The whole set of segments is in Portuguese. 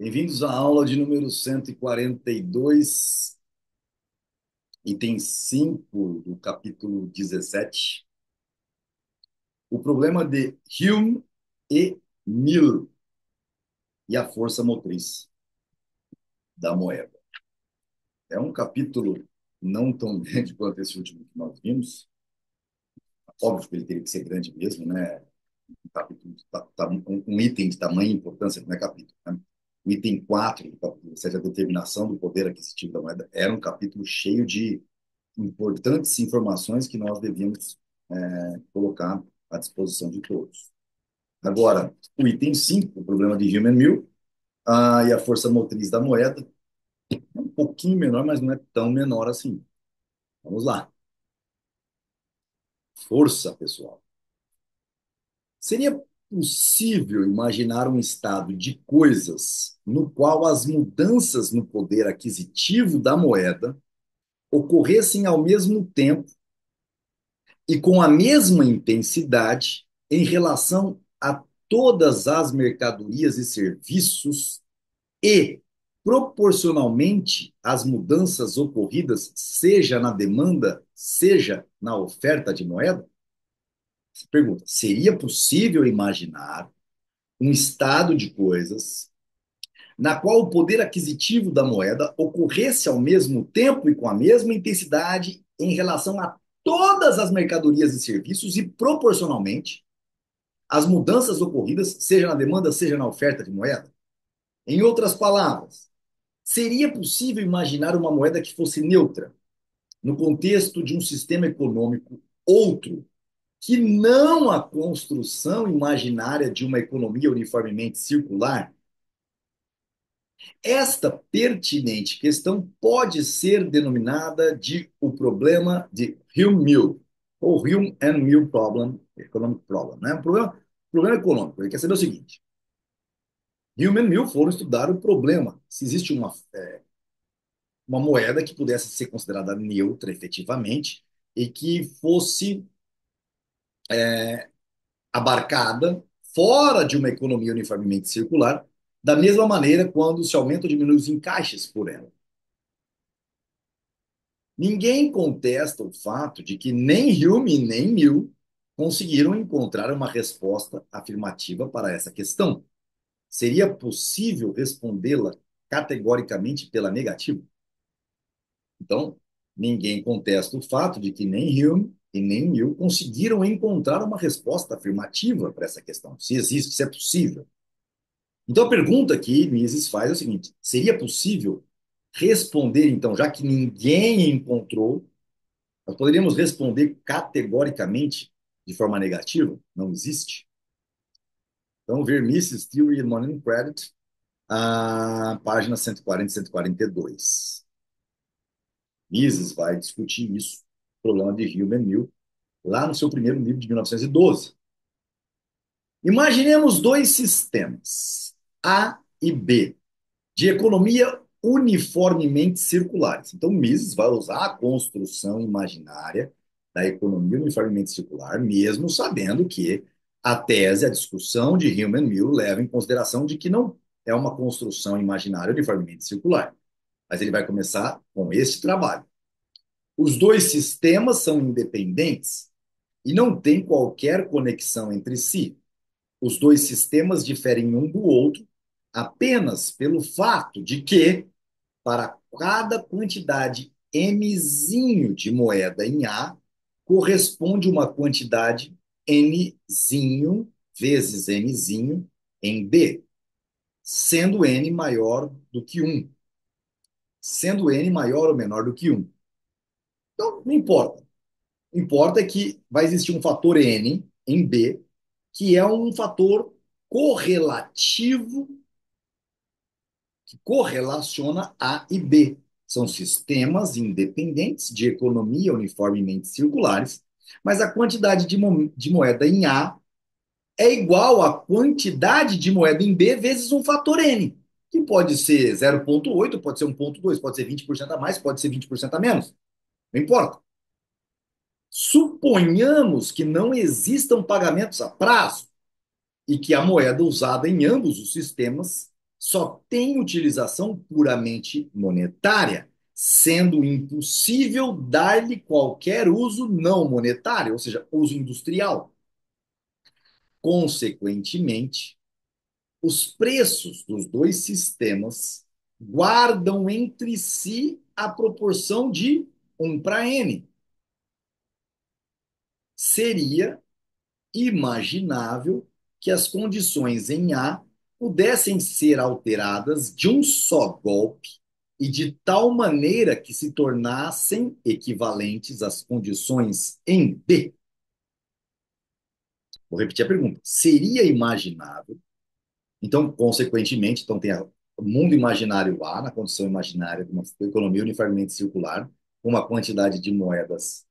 Bem-vindos à aula de número 142, item 5 do capítulo 17. O problema de Hume e Mill e a força motriz da moeda. É um capítulo não tão grande quanto esse último que nós vimos. Óbvio que ele teria que ser grande mesmo, né? Um capítulo, um item de tamanha importância, não é capítulo, né? O item 4 do capítulo 17, a determinação do poder aquisitivo da moeda, era um capítulo cheio de importantes informações que nós devíamos colocar à disposição de todos. Agora, o item 5, o problema de Hume and Mill, e a força motriz da moeda, é um pouquinho menor, mas não é tão menor assim. Vamos lá. Força, pessoal. Seria possível imaginar um estado de coisas no qual as mudanças no poder aquisitivo da moeda ocorressem ao mesmo tempo e com a mesma intensidade em relação a todas as mercadorias e serviços e, proporcionalmente às mudanças ocorridas, seja na demanda, seja na oferta de moeda? Você pergunta, seria possível imaginar um estado de coisas na qual o poder aquisitivo da moeda ocorresse ao mesmo tempo e com a mesma intensidade em relação a todas as mercadorias e serviços e proporcionalmente as mudanças ocorridas, seja na demanda, seja na oferta de moeda? Em outras palavras, seria possível imaginar uma moeda que fosse neutra no contexto de um sistema econômico outro que não a construção imaginária de uma economia uniformemente circular? Esta pertinente questão pode ser denominada de o problema de Hume-Mill, ou Hume and Mill problem, economic problem, né? Problema econômico. Ele quer saber o seguinte: Hume and Mill foram estudar o problema, se existe uma moeda que pudesse ser considerada neutra efetivamente e que fosse abarcada fora de uma economia uniformemente circular, da mesma maneira quando se aumenta ou diminui os encaixes por ela. Ninguém contesta o fato de que nem Hume nem Mill conseguiram encontrar uma resposta afirmativa para essa questão. Seria possível respondê-la categoricamente pela negativa? Então, ninguém contesta o fato de que nem Hume e nem Mill conseguiram encontrar uma resposta afirmativa para essa questão, se existe, se é possível. Então, a pergunta que Mises faz é o seguinte: seria possível responder, então, já que ninguém encontrou, nós poderíamos responder categoricamente de forma negativa? Não existe. Então, ver Mises, Theory and Money and Credit, a página 140 e 142. Mises vai discutir isso, o problema de Hume and Mill, lá no seu primeiro livro de 1912. Imaginemos dois sistemas, A e B, de economia uniformemente circulares. Então, Mises vai usar a construção imaginária da economia uniformemente circular, mesmo sabendo que a tese, a discussão de Hume and Mill leva em consideração de que não é uma construção imaginária uniformemente circular. Mas ele vai começar com esse trabalho. Os dois sistemas são independentes e não têm qualquer conexão entre si. Os dois sistemas diferem um do outro apenas pelo fato de que, para cada quantidade mzinho de moeda em A, corresponde uma quantidade nzinho vezes nzinho em B, sendo n maior do que 1, sendo n maior ou menor do que 1. Então, não importa. Importa é que vai existir um fator n em B, que é um fator correlativo que correlaciona A e B. São sistemas independentes de economia uniformemente circulares, mas a quantidade de moeda em A é igual à quantidade de moeda em B vezes um fator N, que pode ser 0,8, pode ser 1,2, pode ser 20% a mais, pode ser 20% a menos. Não importa. Suponhamos que não existam pagamentos a prazo e que a moeda usada em ambos os sistemas só tem utilização puramente monetária, sendo impossível dar-lhe qualquer uso não monetário, ou seja, uso industrial. Consequentemente, os preços dos dois sistemas guardam entre si a proporção de 1 para N. Seria imaginável que as condições em A pudessem ser alteradas de um só golpe e de tal maneira que se tornassem equivalentes às condições em B. Vou repetir a pergunta. Seria imaginável, então, consequentemente, então tem o mundo imaginário A, na condição imaginária de uma economia uniformemente circular, com uma quantidade de moedas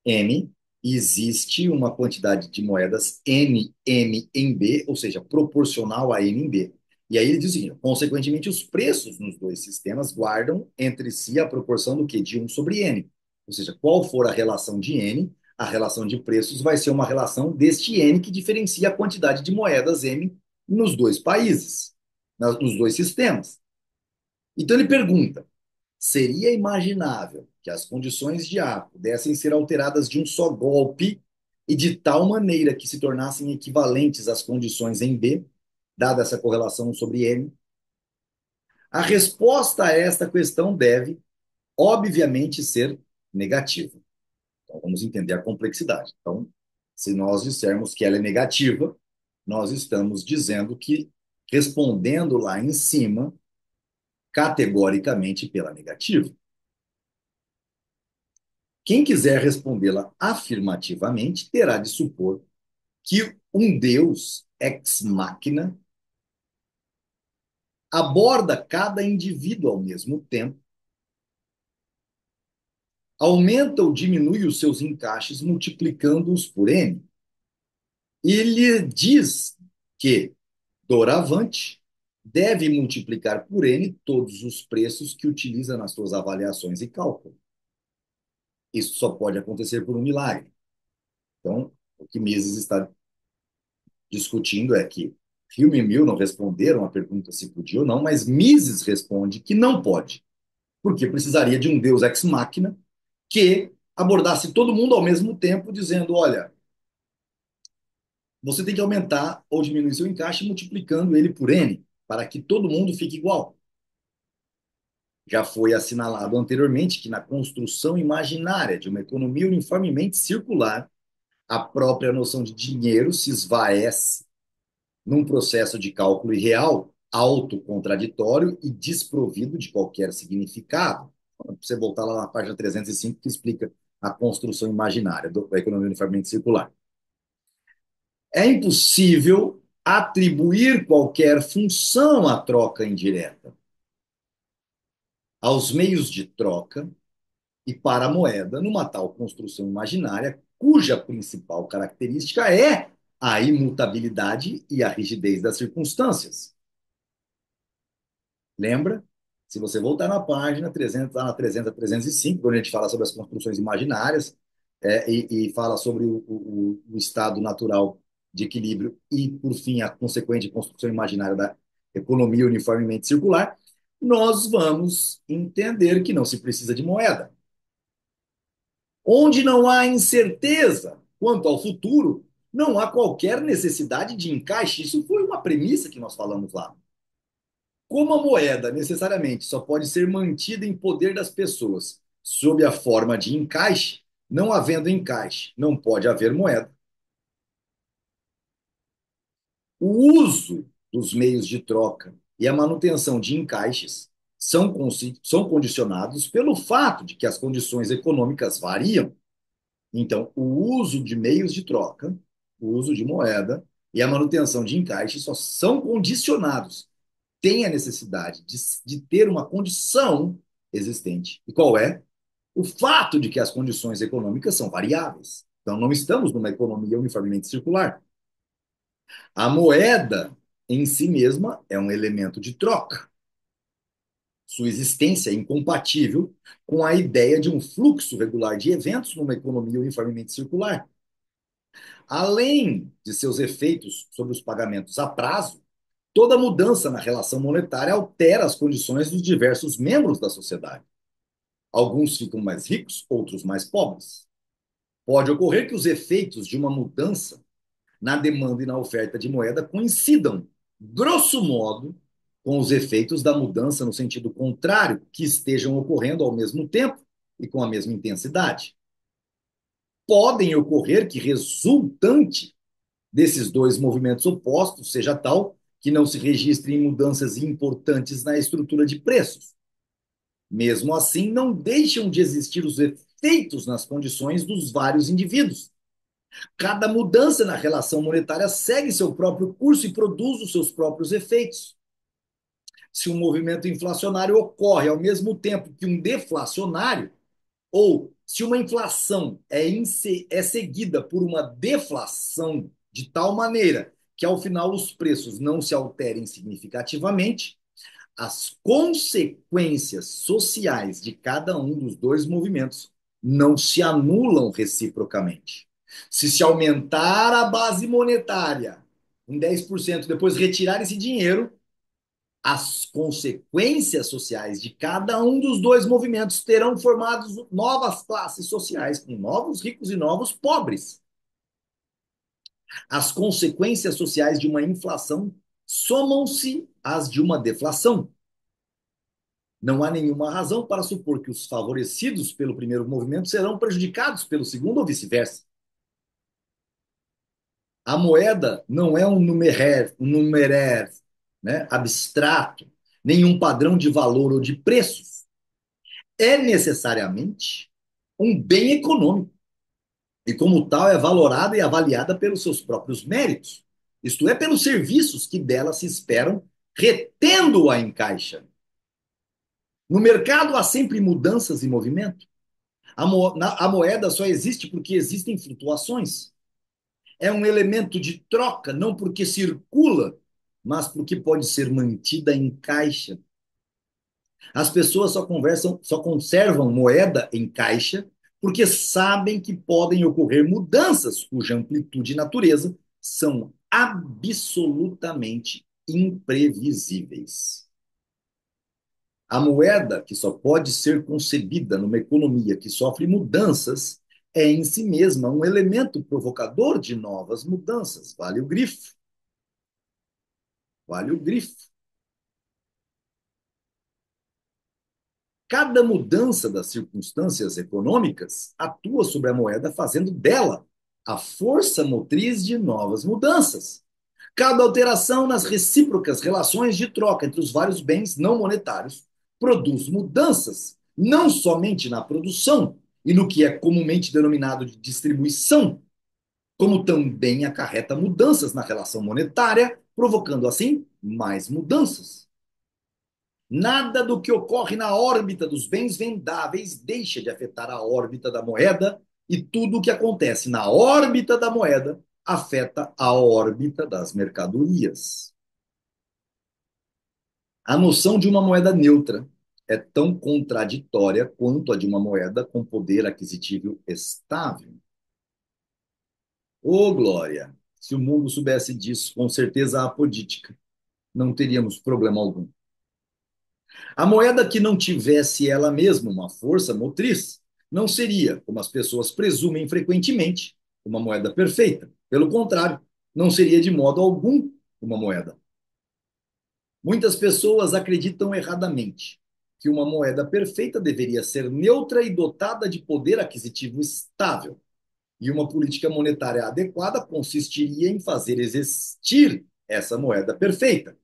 M, existe uma quantidade de moedas M em B, ou seja, proporcional a M em B. E aí ele diz o seguinte, consequentemente, os preços nos dois sistemas guardam entre si a proporção do que? De 1/N. Ou seja, qual for a relação de N, a relação de preços vai ser uma relação deste N que diferencia a quantidade de moedas M nos dois países, nos dois sistemas. Então ele pergunta, seria imaginável que as condições de A pudessem ser alteradas de um só golpe e de tal maneira que se tornassem equivalentes às condições em B, dada essa correlação sobre M? A resposta a esta questão deve, obviamente, ser negativa. Então, vamos entender a complexidade. Então, se nós dissermos que ela é negativa, nós estamos dizendo que, respondendo lá em cima, categoricamente pela negativa. Quem quiser respondê-la afirmativamente terá de supor que um Deus ex machina aborda cada indivíduo ao mesmo tempo, aumenta ou diminui os seus encaixes multiplicando-os por N, e lhe diz que, doravante, deve multiplicar por N todos os preços que utiliza nas suas avaliações e cálculos. Isso só pode acontecer por um milagre. Então, o que Mises está discutindo é que Hume e Mill não responderam a pergunta se podia ou não, mas Mises responde que não pode, porque precisaria de um Deus ex machina que abordasse todo mundo ao mesmo tempo, dizendo: olha, você tem que aumentar ou diminuir seu encaixe multiplicando ele por N, para que todo mundo fique igual. Já foi assinalado anteriormente que na construção imaginária de uma economia uniformemente circular, a própria noção de dinheiro se esvaece num processo de cálculo irreal, autocontraditório e desprovido de qualquer significado. Você voltar lá na página 305, que explica a construção imaginária da economia uniformemente circular. É impossível atribuir qualquer função à troca indireta, aos meios de troca e para a moeda, numa tal construção imaginária, cuja principal característica é a imutabilidade e a rigidez das circunstâncias. Lembra? Se você voltar na página 300, lá na 300 a 305, quando a gente fala sobre as construções imaginárias e fala sobre o estado natural de equilíbrio e, por fim, a consequente construção imaginária da economia uniformemente circular, nós vamos entender que não se precisa de moeda. Onde não há incerteza quanto ao futuro, não há qualquer necessidade de encaixe. Isso foi uma premissa que nós falamos lá. Como a moeda necessariamente só pode ser mantida em poder das pessoas sob a forma de encaixe, não havendo encaixe, não pode haver moeda. O uso dos meios de troca e a manutenção de encaixes são condicionados pelo fato de que as condições econômicas variam. Então, o uso de meios de troca, o uso de moeda e a manutenção de encaixes só são condicionados, tem a necessidade de ter uma condição existente. E qual é? O fato de que as condições econômicas são variáveis. Então, não estamos numa economia uniformemente circular. A moeda, em si mesma, é um elemento de troca. Sua existência é incompatível com a ideia de um fluxo regular de eventos numa economia uniformemente circular. Além de seus efeitos sobre os pagamentos a prazo, Toda mudança na relação monetária altera as condições dos diversos membros da sociedade. Alguns ficam mais ricos, outros mais pobres. Pode ocorrer que os efeitos de uma mudança na demanda e na oferta de moeda coincidam, grosso modo, com os efeitos da mudança no sentido contrário, que estejam ocorrendo ao mesmo tempo e com a mesma intensidade. Podem ocorrer que resultante desses dois movimentos opostos seja tal que não se registrem mudanças importantes na estrutura de preços. Mesmo assim, não deixam de existir os efeitos nas condições dos vários indivíduos. Cada mudança na relação monetária segue seu próprio curso e produz os seus próprios efeitos. Se um movimento inflacionário ocorre ao mesmo tempo que um deflacionário, ou se uma inflação é seguida por uma deflação de tal maneira que, ao final, os preços não se alterem significativamente, as consequências sociais de cada um dos dois movimentos não se anulam reciprocamente. Se aumentar a base monetária em 10%, depois retirar esse dinheiro, as consequências sociais de cada um dos dois movimentos terão formado novas classes sociais, com novos ricos e novos pobres. As consequências sociais de uma inflação somam-se às de uma deflação. Não há nenhuma razão para supor que os favorecidos pelo primeiro movimento serão prejudicados pelo segundo ou vice-versa. A moeda não é um numerer, né, abstrato, nenhum padrão de valor ou de preços. É necessariamente um bem econômico e, como tal, é valorada e avaliada pelos seus próprios méritos, isto é, pelos serviços que dela se esperam, retendo-a em caixa. No mercado há sempre mudanças e movimento. A moeda só existe porque existem flutuações. É um elemento de troca, não porque circula, mas porque pode ser mantida em caixa. As pessoas só conservam moeda em caixa porque sabem que podem ocorrer mudanças cuja amplitude e natureza são absolutamente imprevisíveis. A moeda, que só pode ser concebida numa economia que sofre mudanças, é em si mesma um elemento provocador de novas mudanças. Vale o grifo. Vale o grifo. Cada mudança das circunstâncias econômicas atua sobre a moeda, fazendo dela a força motriz de novas mudanças. Cada alteração nas recíprocas relações de troca entre os vários bens não monetários produz mudanças, não somente na produção e no que é comumente denominado de distribuição, como também acarreta mudanças na relação monetária, provocando assim mais mudanças. Nada do que ocorre na órbita dos bens vendáveis deixa de afetar a órbita da moeda, e tudo o que acontece na órbita da moeda afeta a órbita das mercadorias. A noção de uma moeda neutra é tão contraditória quanto a de uma moeda com poder aquisitivo estável. Ô, Glória! Se o mundo soubesse disso, com certeza a política não teríamos problema algum. A moeda que não tivesse ela mesma uma força motriz não seria, como as pessoas presumem frequentemente, uma moeda perfeita. Pelo contrário, não seria de modo algum uma moeda. Muitas pessoas acreditam erradamente que uma moeda perfeita deveria ser neutra e dotada de poder aquisitivo estável. E uma política monetária adequada consistiria em fazer existir essa moeda perfeita.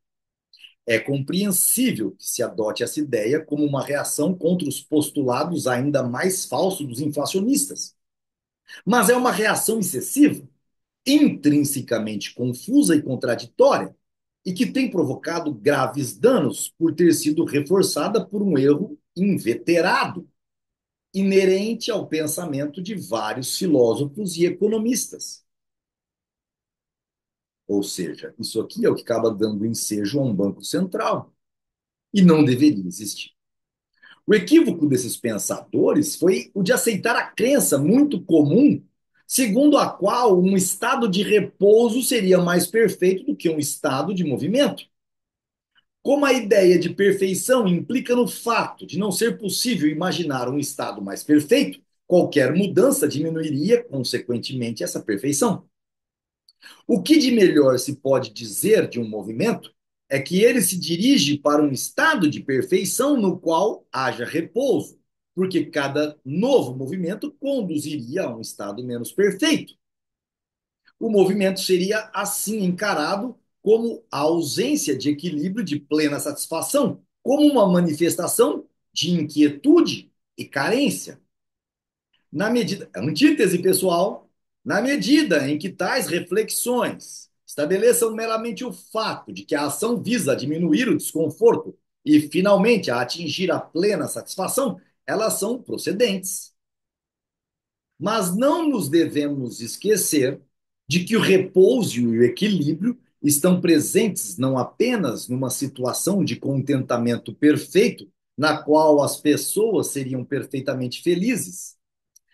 É compreensível que se adote essa ideia como uma reação contra os postulados ainda mais falsos dos inflacionistas. Mas é uma reação excessiva, intrinsecamente confusa e contraditória, e que tem provocado graves danos por ter sido reforçada por um erro inveterado, inerente ao pensamento de vários filósofos e economistas. Ou seja, isso aqui é o que acaba dando ensejo a um banco central, e não deveria existir. O equívoco desses pensadores foi o de aceitar a crença muito comum, segundo a qual um estado de repouso seria mais perfeito do que um estado de movimento. Como a ideia de perfeição implica no fato de não ser possível imaginar um estado mais perfeito, qualquer mudança diminuiria, consequentemente, essa perfeição. O que de melhor se pode dizer de um movimento é que ele se dirige para um estado de perfeição no qual haja repouso, porque cada novo movimento conduziria a um estado menos perfeito. O movimento seria assim encarado como a ausência de equilíbrio de plena satisfação, como uma manifestação de inquietude e carência. Na medida, antítese pessoal, na medida em que tais reflexões estabeleçam meramente o fato de que a ação visa diminuir o desconforto e, finalmente, a atingir a plena satisfação, elas são procedentes. Mas não nos devemos esquecer de que o repouso e o equilíbrio estão presentes não apenas numa situação de contentamento perfeito, na qual as pessoas seriam perfeitamente felizes,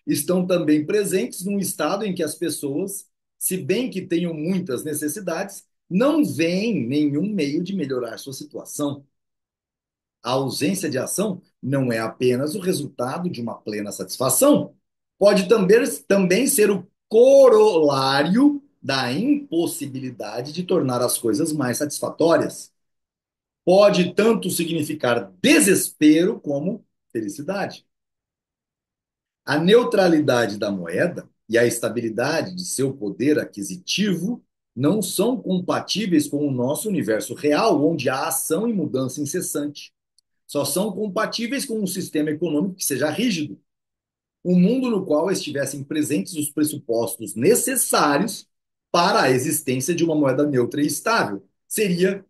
estão também presentes num estado em que as pessoas, se bem que tenham muitas necessidades, não veem nenhum meio de melhorar sua situação. A ausência de ação não é apenas o resultado de uma plena satisfação, pode também ser o corolário da impossibilidade de tornar as coisas mais satisfatórias. Pode tanto significar desespero como felicidade. A neutralidade da moeda e a estabilidade de seu poder aquisitivo não são compatíveis com o nosso universo real, onde há ação e mudança incessante. Só são compatíveis com um sistema econômico que seja rígido, um mundo no qual estivessem presentes os pressupostos necessários para a existência de uma moeda neutra e estável. Seria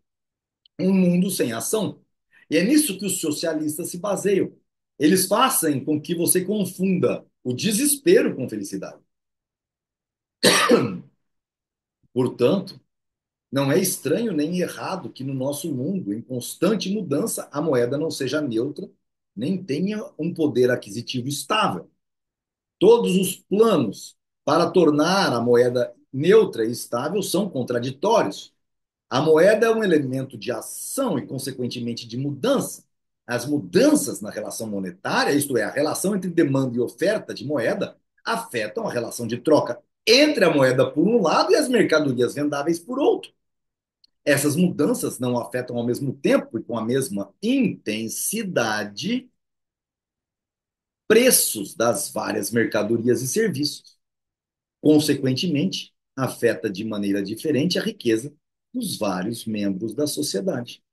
um mundo sem ação. E é nisso que os socialistas se baseiam. Eles fazem com que você confunda o desespero com felicidade. Portanto, não é estranho nem errado que no nosso mundo, em constante mudança, a moeda não seja neutra, nem tenha um poder aquisitivo estável. Todos os planos para tornar a moeda neutra e estável são contraditórios. A moeda é um elemento de ação e, consequentemente, de mudança. As mudanças na relação monetária, isto é, a relação entre demanda e oferta de moeda, afetam a relação de troca entre a moeda por um lado e as mercadorias vendáveis por outro. Essas mudanças não afetam ao mesmo tempo e com a mesma intensidade preços das várias mercadorias e serviços. Consequentemente, afeta de maneira diferente a riqueza dos vários membros da sociedade.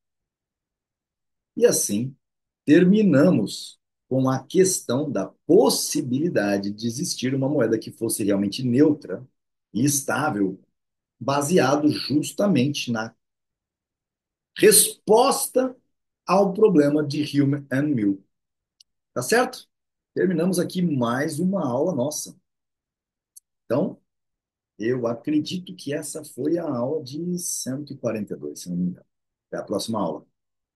E assim, terminamos com a questão da possibilidade de existir uma moeda que fosse realmente neutra e estável, baseado justamente na resposta ao problema de Hume and Mill. Tá certo? Terminamos aqui mais uma aula nossa. Então, eu acredito que essa foi a aula de 142, se não me engano. Até a próxima aula.